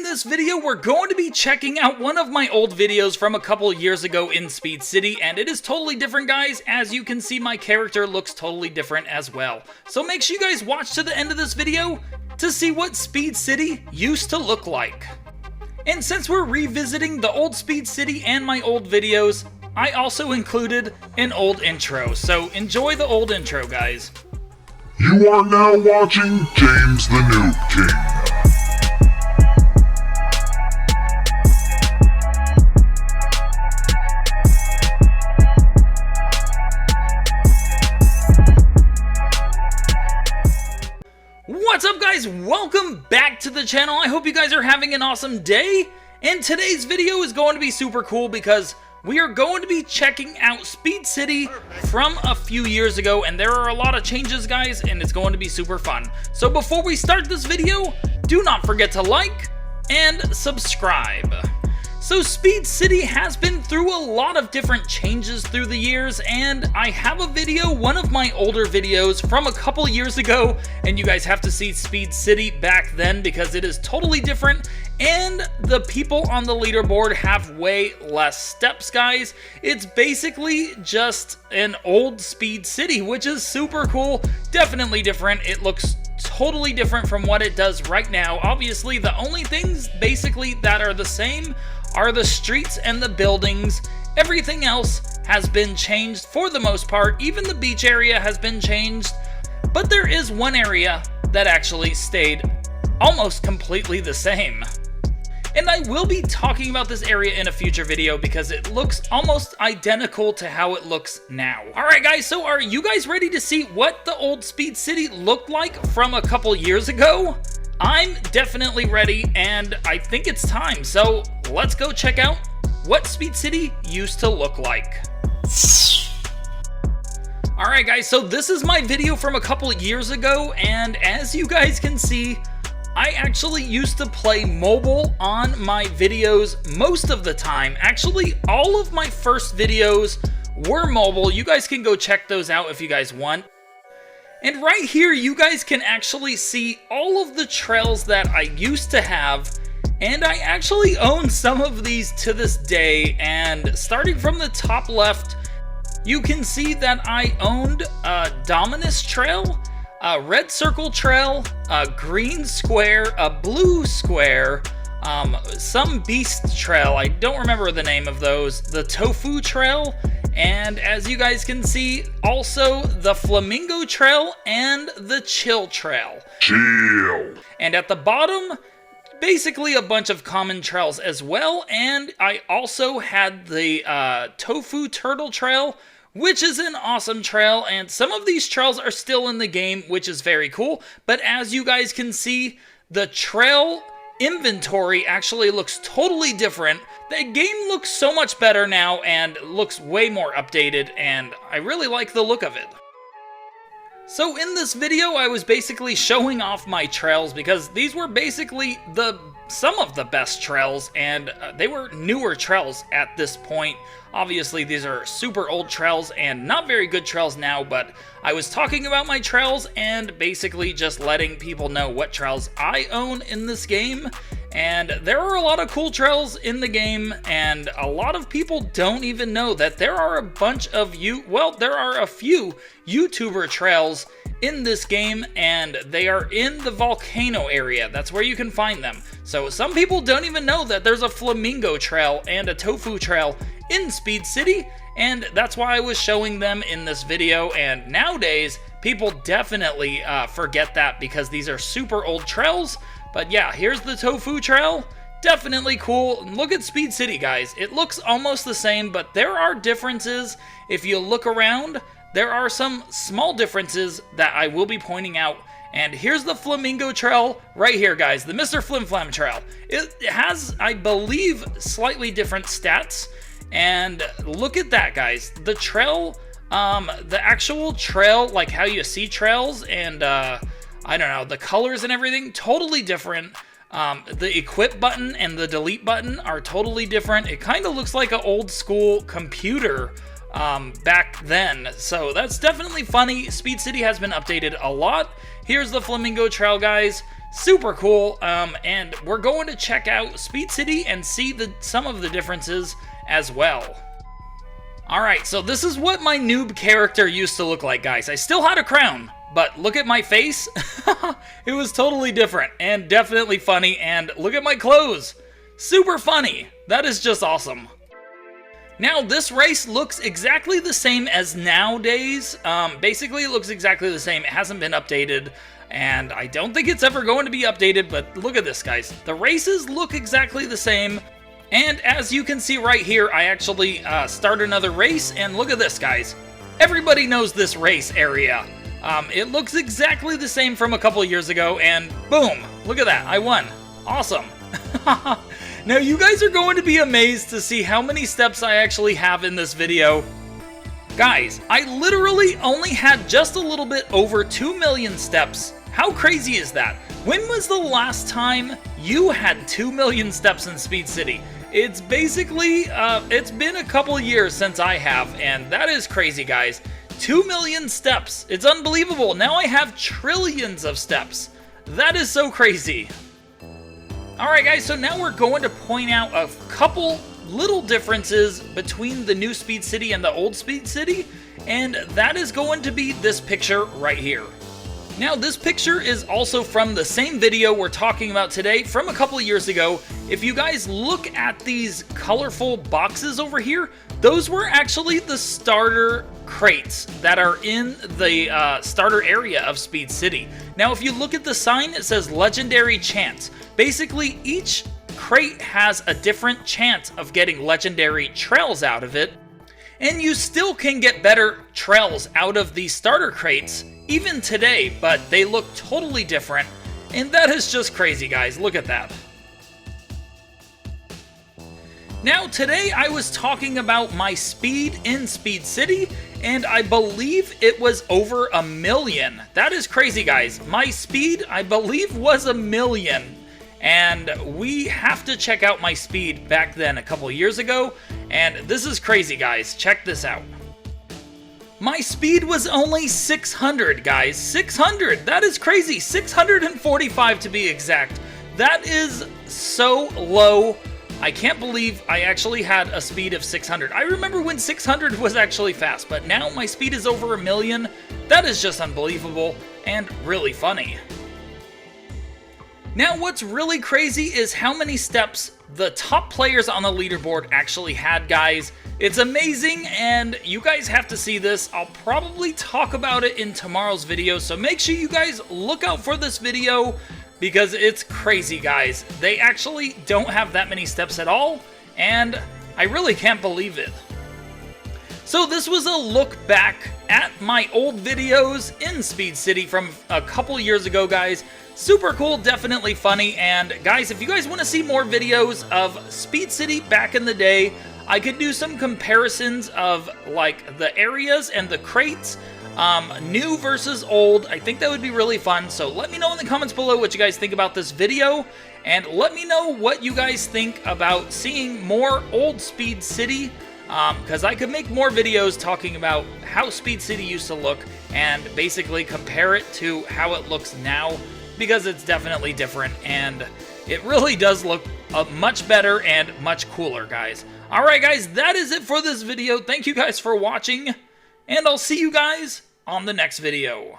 this video, we're going to be checking out one of my old videos from a couple years ago in Speed City, and it is totally different, guys. As you can see, my character looks totally different as well. So make sure you guys watch to the end of this video to see what Speed City used to look like. And since we're revisiting the old Speed City and my old videos, I also included an old intro, so enjoy the old intro, guys. You are now watching James the Noob King. What's up, guys? Welcome back to the channel. I hope you guys are having an awesome day. And today's video is going to be super cool because we are going to be checking out Speed City from a few years ago, and there are a lot of changes, guys, and it's going to be super fun. So before we start this video, do not forget to like and subscribe. So Speed City has been through a lot of different changes through the years, and I have a video, one of my older videos from a couple years ago, and you guys have to see Speed City back then because it is totally different, and the people on the leaderboard have way less steps, guys. It's basically just an old Speed City, which is super cool, definitely different. It looks totally different from what it does right now. Obviously, the only things basically that are the same are the streets and the buildings. Everything else has been changed for the most part. Even the beach area has been changed, but there is one area that actually stayed almost completely the same. And I will be talking about this area in a future video because it looks almost identical to how it looks now. Alright guys, so are you guys ready to see what the old Speed City looked like from a couple years ago? I'm definitely ready, and I think it's time. So let's go check out what Speed City used to look like. Alright guys, so this is my video from a couple years ago, and as you guys can see, I actually used to play mobile on my videos most of the time. Actually, all of my first videos were mobile. You guys can go check those out if you guys want. And right here, you guys can actually see all of the trails that I used to have, and I actually own some of these to this day. And starting from the top left, you can see that I owned a Dominus Trail, a Red Circle Trail, a Green Square, a Blue Square, some Beast Trail, I don't remember the name of those, the Tofu Trail, and as you guys can see, also the Flamingo Trail and the Chill Trail. Chill. And at the bottom, basically a bunch of common trails as well, and I also had the Tofu Turtle Trail, which is an awesome trail, and some of these trails are still in the game, which is very cool. But as you guys can see, the trail inventory actually looks totally different. The game looks so much better now and looks way more updated, and I really like the look of it. So in this video, I was basically showing off my trails because these were basically some of the best trails, and they were newer trails at this point. Obviously, these are super old trails and not very good trails now, but I was talking about my trails and basically just letting people know what trails I own in this game. And there are a lot of cool trails in the game, and a lot of people don't even know that there are a bunch of there are a few YouTuber trails in this game, and they are in the volcano area. That's where you can find them. So some people don't even know that there's a Flamingo Trail and a Tofu Trail in Speed City, and that's why I was showing them in this video. And nowadays, people definitely forget that because these are super old trails. But yeah, here's the Tofu Trail. Definitely cool. Look at Speed City, guys. It looks almost the same, but there are differences. If you look around, there are some small differences that I will be pointing out. And here's the Flamingo Trail right here, guys. The Mr. Flim Flam Trail. It has, I believe, slightly different stats. And look at that, guys. The trail, the actual trail, like how you see trails, and I don't know, the colors and everything, totally different. The equip button and the delete button are totally different. It kind of looks like an old school computer back then. So that's definitely funny. Speed City has been updated a lot. Here's the Flamingo Trail, guys. Super cool, and we're going to check out Speed City and see some of the differences as well. Alright, so this is what my noob character used to look like, guys. I still had a crown, but look at my face. It was totally different and definitely funny, and look at my clothes. Super funny. That is just awesome. Now, this race looks exactly the same as nowadays. Basically, it looks exactly the same. It hasn't been updated, and I don't think it's ever going to be updated, but look at this, guys. The races look exactly the same, and as you can see right here, I actually start another race, and look at this, guys. Everybody knows this race area. It looks exactly the same from a couple years ago, and boom, look at that, I won. Awesome. Now, you guys are going to be amazed to see how many steps I actually have in this video. Guys, I literally only had just a little bit over 2 million steps. How crazy is that? When was the last time you had 2 million steps in Speed City? It's basically, it's been a couple years since I have, and that is crazy, guys. 2 million steps. It's unbelievable. Now I have trillions of steps. That is so crazy. Alright guys, so now we're going to point out a couple little differences between the new Speed City and the old Speed City, and that is going to be this picture right here. Now, this picture is also from the same video we're talking about today from a couple of years ago. If you guys look at these colorful boxes over here, those were actually the starter crates that are in the starter area of Speed City. Now, if you look at the sign, it says Legendary Chance. Basically, each crate has a different chance of getting legendary trails out of it, and you still can get better trails out of these starter crates even today, but they look totally different, and that is just crazy, guys. Look at that. Now, today I was talking about my speed in Speed City, and I believe it was over 1 million. That is crazy, guys. My speed, I believe, was 1 million. And we have to check out my speed back then a couple years ago, and this is crazy, guys. Check this out. My speed was only 600, guys. 600! That is crazy. 645 to be exact. That is so low. I can't believe I actually had a speed of 600. I remember when 600 was actually fast, but now my speed is over 1 million. That is just unbelievable and really funny. Now, what's really crazy is how many steps the top players on the leaderboard actually had, guys. It's amazing, and you guys have to see this. I'll probably talk about it in tomorrow's video, so make sure you guys look out for this video because it's crazy, guys. They actually don't have that many steps at all, and I really can't believe it. So this was a look back at my old videos in Speed City from a couple years ago, guys. Super cool, definitely funny, and guys, if you guys want to see more videos of Speed City back in the day, I could do some comparisons of like the areas and the crates, new versus old. I think that would be really fun, so let me know in the comments below what you guys think about this video, and let me know what you guys think about seeing more old Speed City, because I could make more videos talking about how Speed City used to look and basically compare it to how it looks now, because it's definitely different, and it really does look much better and much cooler, guys. Alright guys, that is it for this video. Thank you guys for watching, and I'll see you guys on the next video.